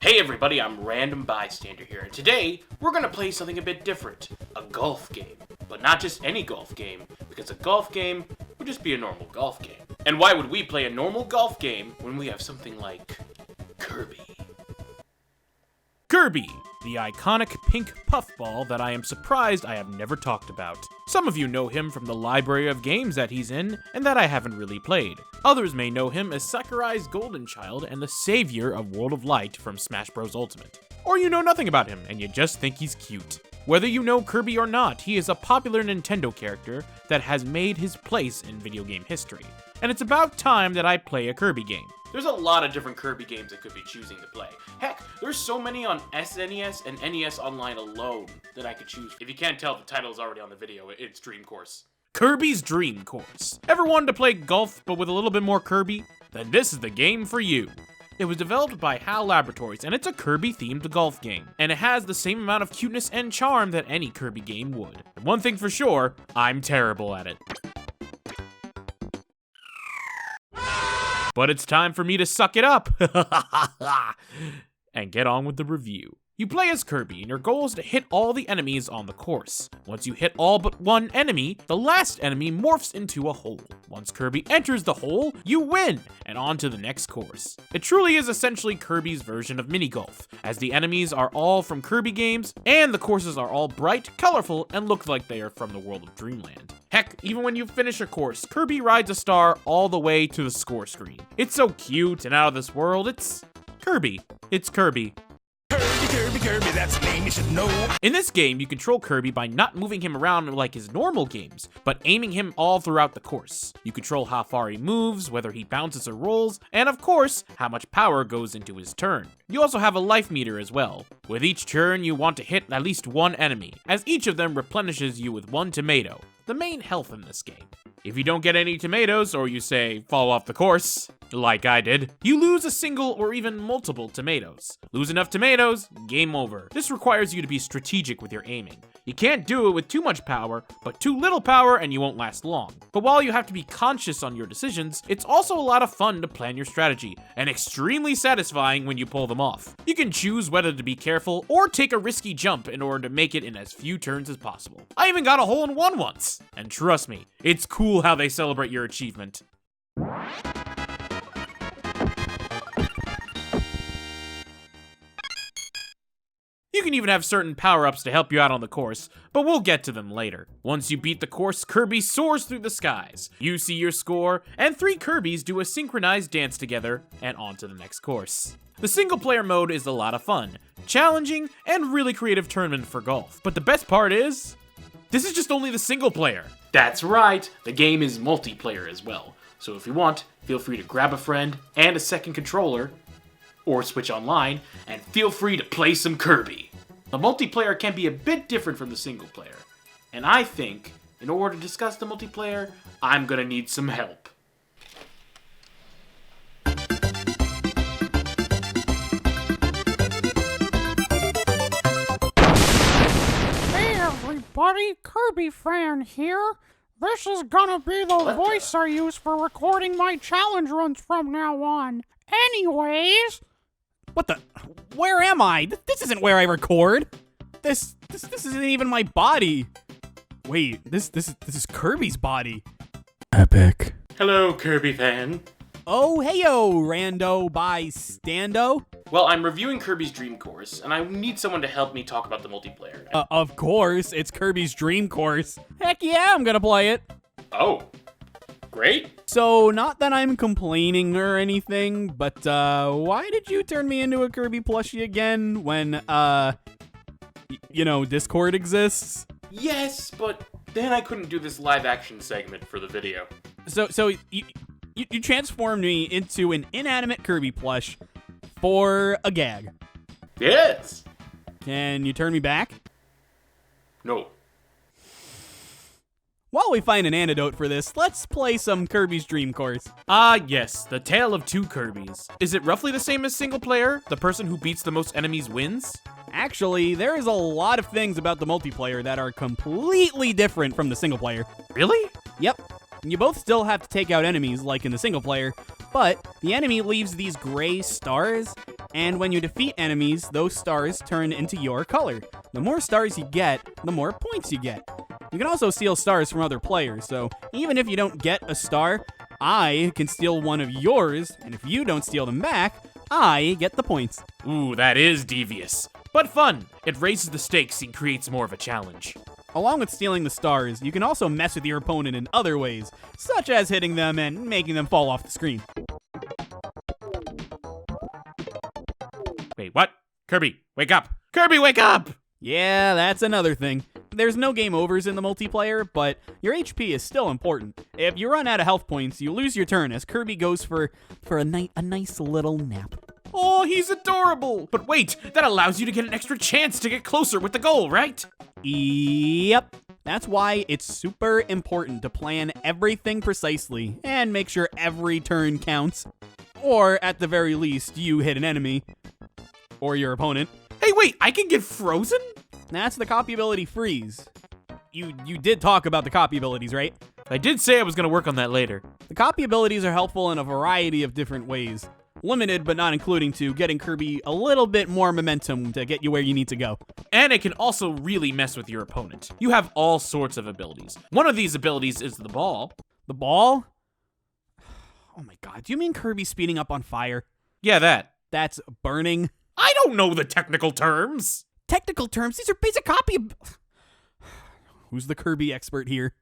Hey everybody, I'm RandomBystanderHere, and today we're gonna play something a bit different. A golf game. But not just any golf game, because a golf game would just be a normal golf game. And why would we play a normal golf game when we have something like Kirby? Kirby, the iconic pink puffball that I am surprised I have never talked about. Some of you know him from the library of games that he's in, and that I haven't really played. Others may know him as Sakurai's golden child and the savior of World of Light from Smash Bros. Ultimate. Or you know nothing about him, and you just think he's cute. Whether you know Kirby or not, he is a popular Nintendo character that has made his place in video game history. And it's about time that I play a Kirby game. There's a lot of different Kirby games I could be choosing to play. Heck, there's so many on SNES and NES Online alone that I could choose. If you can't tell, the title is already on the video. It's Dream Course. Kirby's Dream Course. Ever wanted to play golf but with a little bit more Kirby? Then this is the game for you. It was developed by HAL Laboratories, and it's a Kirby-themed golf game. And it has the same amount of cuteness and charm that any Kirby game would. And one thing for sure, I'm terrible at it. But it's time for me to suck it up and get on with the review. You play as Kirby, and your goal is to hit all the enemies on the course. Once you hit all but one enemy, the last enemy morphs into a hole. Once Kirby enters the hole, you win, and on to the next course. It truly is essentially Kirby's version of mini-golf, as the enemies are all from Kirby games, and the courses are all bright, colorful, and look like they are from the world of Dreamland. Heck, even when you finish a course, Kirby rides a star all the way to the score screen. It's so cute and out of this world, it's Kirby. It's Kirby. Kirby, that's the name you should know. In this game, you control Kirby by not moving him around like his normal games, but aiming him all throughout the course. You control how far he moves, whether he bounces or rolls, and of course, how much power goes into his turn. You also have a life meter as well. With each turn, you want to hit at least one enemy, as each of them replenishes you with one tomato, the main health in this game. If you don't get any tomatoes, or you say, fall off the course, like I did, you lose a single or even multiple tomatoes. Lose enough tomatoes, game over. This requires you to be strategic with your aiming. You can't do it with too much power, but too little power and you won't last long. But while you have to be conscious on your decisions, it's also a lot of fun to plan your strategy, and extremely satisfying when you pull them off. You can choose whether to be careful or take a risky jump in order to make it in as few turns as possible. I even got a hole-in-one once, and trust me, it's cool how they celebrate your achievement. You can even have certain power-ups to help you out on the course, but we'll get to them later. Once you beat the course, Kirby soars through the skies. You see your score, and 3 Kirbys do a synchronized dance together, and on to the next course. The single-player mode is a lot of fun, challenging, and really creative tournament for golf. But the best part is, this is just only the single player. That's right, the game is multiplayer as well. So if you want, feel free to grab a friend and a second controller, or switch online, and feel free to play some Kirby. The multiplayer can be a bit different from the single player, and I think, in order to discuss the multiplayer, I'm gonna need some help. Hey everybody, Kirbyfan here. This is gonna be the voice I use for recording my challenge runs from now on. Anyways... What the? Where am I? This isn't where I record. This isn't even my body. Wait, this is Kirby's body. Epic. Hello, Kirby fan. Oh, heyo, RandomBystando. Well, I'm reviewing Kirby's Dream Course, and I need someone to help me talk about the multiplayer. Of course, it's Kirby's Dream Course. Heck yeah, I'm gonna play it. Oh, great. So, not that I'm complaining or anything, but, why did you turn me into a Kirby plushie again when, Discord exists? Yes, but then I couldn't do this live-action segment for the video. So you transformed me into an inanimate Kirby plush for a gag. Yes. Can you turn me back? No. While we find an antidote for this, let's play some Kirby's Dream Course. Yes, the tale of 2 Kirbys. Is it roughly the same as single player? The person who beats the most enemies wins? Actually, there is a lot of things about the multiplayer that are completely different from the single player. Really? Yep. You both still have to take out enemies like in the single player, But the enemy leaves these gray stars, and when you defeat enemies, those stars turn into your color. The more stars you get, the more points you get. You can also steal stars from other players, so even if you don't get a star, I can steal one of yours, and if you don't steal them back, I get the points. Ooh, that is devious. But fun. It raises the stakes and creates more of a challenge. Along with stealing the stars, you can also mess with your opponent in other ways, such as hitting them and making them fall off the screen. Wait, what? Kirby, wake up! Kirby, wake up! Yeah, that's another thing. There's no game overs in the multiplayer, but your HP is still important. If you run out of health points, you lose your turn as Kirby goes for a nice little nap. Oh, he's adorable! But wait, that allows you to get an extra chance to get closer with the goal, right? Yep. That's why it's super important to plan everything precisely and make sure every turn counts. Or, at the very least, you hit an enemy. Or your opponent. Hey, wait, I can get frozen? That's the copy ability freeze. You did talk about the copy abilities, right? I did say I was gonna work on that later. The copy abilities are helpful in a variety of different ways. Limited, but not including to getting Kirby a little bit more momentum to get you where you need to go. And it can also really mess with your opponent. You have all sorts of abilities. One of these abilities is the ball. The ball? Oh my god, do you mean Kirby speeding up on fire? Yeah, that. That's burning? I don't know the technical terms. Technical terms? These are basic copy. Who's the Kirby expert here?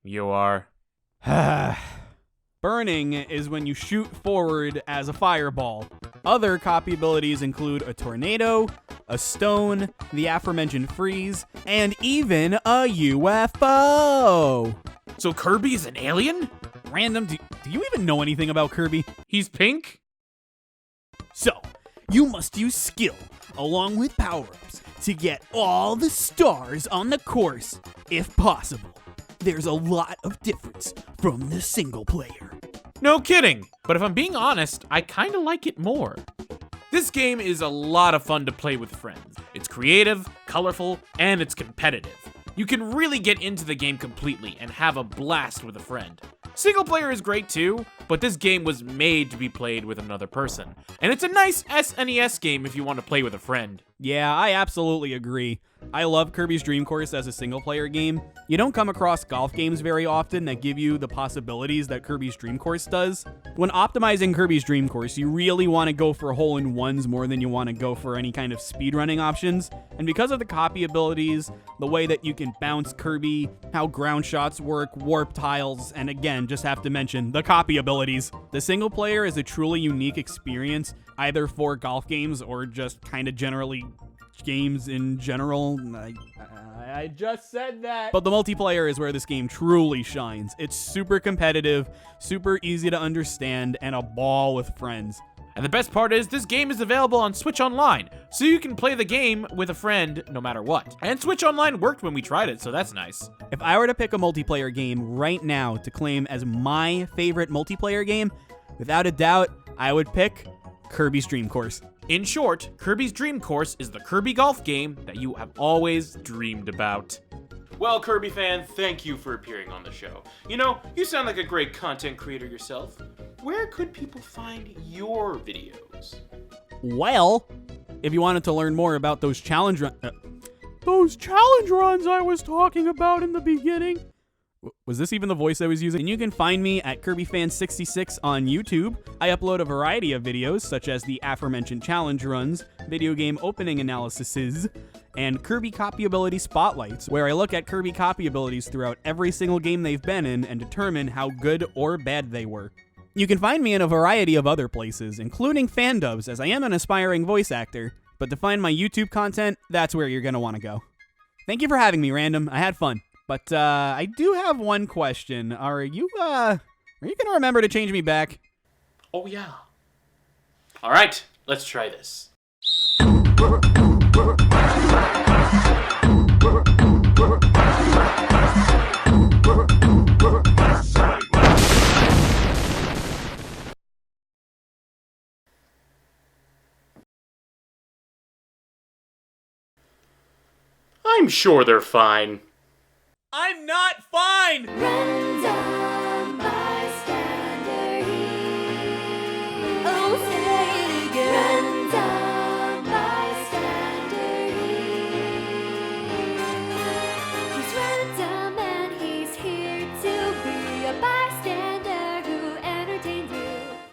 You are. Burning is when you shoot forward as a fireball. Other copy abilities include a tornado, a stone, the aforementioned freeze, and even a UFO. So Kirby is an alien? Random, do you even know anything about Kirby? He's pink? So, you must use skill, along with power-ups, to get all the stars on the course, if possible. There's a lot of difference from the single player. No kidding. But if I'm being honest, I kinda like it more. This game is a lot of fun to play with friends. It's creative, colorful, and it's competitive. You can really get into the game completely and have a blast with a friend. Single player is great too, but this game was made to be played with another person. And it's a nice SNES game if you want to play with a friend. Yeah, I absolutely agree. I love Kirby's Dream Course as a single-player game. You don't come across golf games very often that give you the possibilities that Kirby's Dream Course does. When optimizing Kirby's Dream Course, you really want to go for hole-in-ones more than you want to go for any kind of speedrunning options. And because of the copy abilities, the way that you can bounce Kirby, how ground shots work, warp tiles, and again, just have to mention the copy abilities. The single player is a truly unique experience, either for golf games or just kind of generally games in general. I just said that. But the multiplayer is where this game truly shines. It's super competitive, super easy to understand, and a ball with friends. And the best part is, this game is available on Switch Online, so you can play the game with a friend no matter what. And Switch Online worked when we tried it, so that's nice. If I were to pick a multiplayer game right now to claim as my favorite multiplayer game, without a doubt, I would pick Kirby's Dream Course. In short, Kirby's Dream Course is the Kirby golf game that you have always dreamed about. Well, Kirby fan, thank you for appearing on the show. You know, you sound like a great content creator yourself. Where could people find your videos? Well, if you wanted to learn more about those challenge runs I was talking about in the beginning. Was this even the voice I was using? And you can find me at Kirbyfan66 on YouTube. I upload a variety of videos, such as the aforementioned challenge runs, video game opening analyses, and Kirby copy ability spotlights, where I look at Kirby copy abilities throughout every single game they've been in and determine how good or bad they were. You can find me in a variety of other places, including fan dubs, as I am an aspiring voice actor, but to find my YouTube content, that's where you're gonna want to go. Thank you for having me, Random. I had fun. But I do have one question. Are you gonna remember to change me back? Oh yeah. All right, let's try this. I'm sure they're fine. I'm not fine!